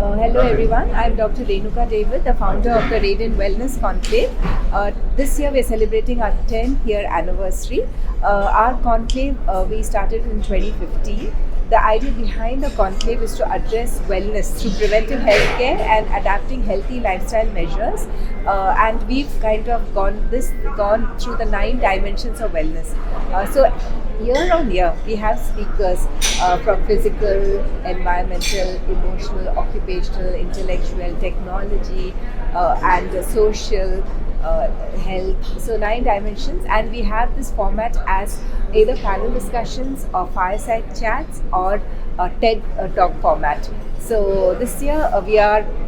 Hello everyone, I'm Dr. Renuka David, the founder of the Radiant Wellness Conclave. This year we're celebrating our 10th year anniversary. Our conclave we started in 2015. The idea behind the conclave is to address wellness through preventive healthcare and adapting healthy lifestyle measures. And we've kind of gone through the 9 dimensions of wellness. So year on year, we have speakers from physical, environmental, emotional, occupational, intellectual, technology, and social. Health, so 9 dimensions, and we have this format as either panel discussions or fireside chats or a TED talk format. So this year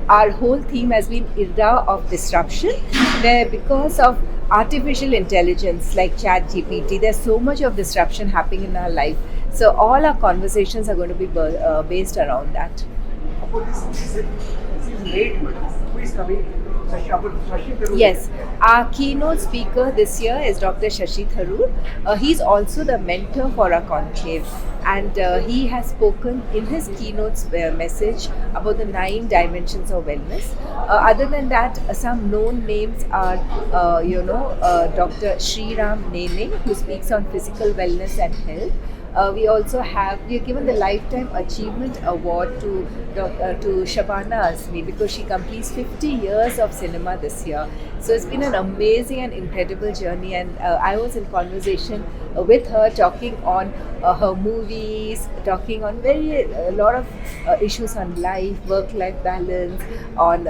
our whole theme has been era of disruption, where because of artificial intelligence like chat gpt there's so much of disruption happening in our life, so all our conversations are going to be based around that. About this is late, madam. Who is coming? Shashi Tharoor. Yes, our keynote speaker this year is Dr. Shashi Tharoor. He's also the mentor for our conclave, and he has spoken in his keynote message about the 9 dimensions of wellness. Other than that, some known names are, Dr. Sriram Nene, who speaks on physical wellness and health. We are given the Lifetime Achievement Award to Shabana Azmi because she completes 50 years of cinema this year. So it's been an amazing and incredible journey, and I was in conversation with her, talking on her movies, talking on a lot of issues on life, work-life balance, on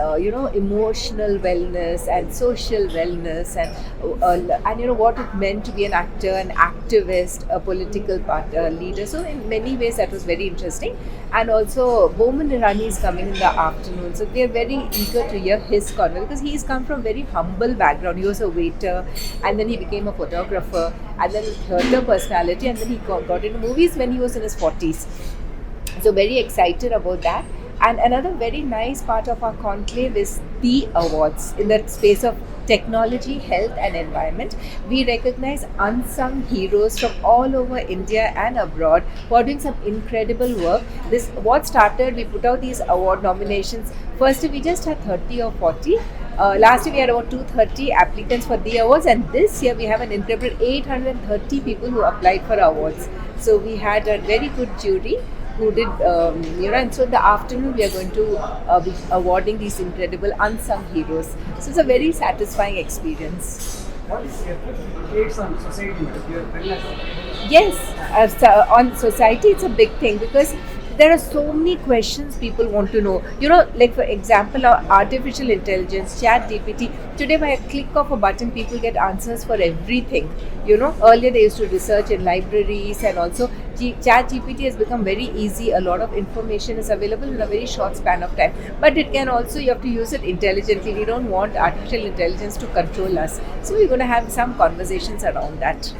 emotional wellness and social wellness, and what it meant to be an actor, an activist, a political leader. So in many ways that was very interesting. And also Boman Irani is coming in the afternoon, so we are very eager to hear his conversation because he's come from very humble background. He was a waiter, and then he became a photographer, and then theatre personality, and then he got into movies when he was in his 40s. So very excited about that. And another very nice part of our conclave is the awards in the space of technology, health and environment. We recognize unsung heroes from all over India and abroad who are doing some incredible work. This what started, we put out these award nominations. First we just had 30 or 40. Last year we had about 230 applicants for the awards, and this year we have an incredible 830 people who applied for awards. So we had a very good jury who did, and so in the afternoon we are going to be awarding these incredible unsung heroes. So it's a very satisfying experience. What is the effect it creates on society, madam? Your wellness. Yes, on society it's a big thing because there are so many questions people want to know. Like for example, artificial intelligence, chat GPT. Today, by a click of a button, people get answers for everything. Earlier they used to research in libraries, and also chat GPT has become very easy. A lot of information is available in a very short span of time. But it can also, you have to use it intelligently. We don't want artificial intelligence to control us. So we're going to have some conversations around that.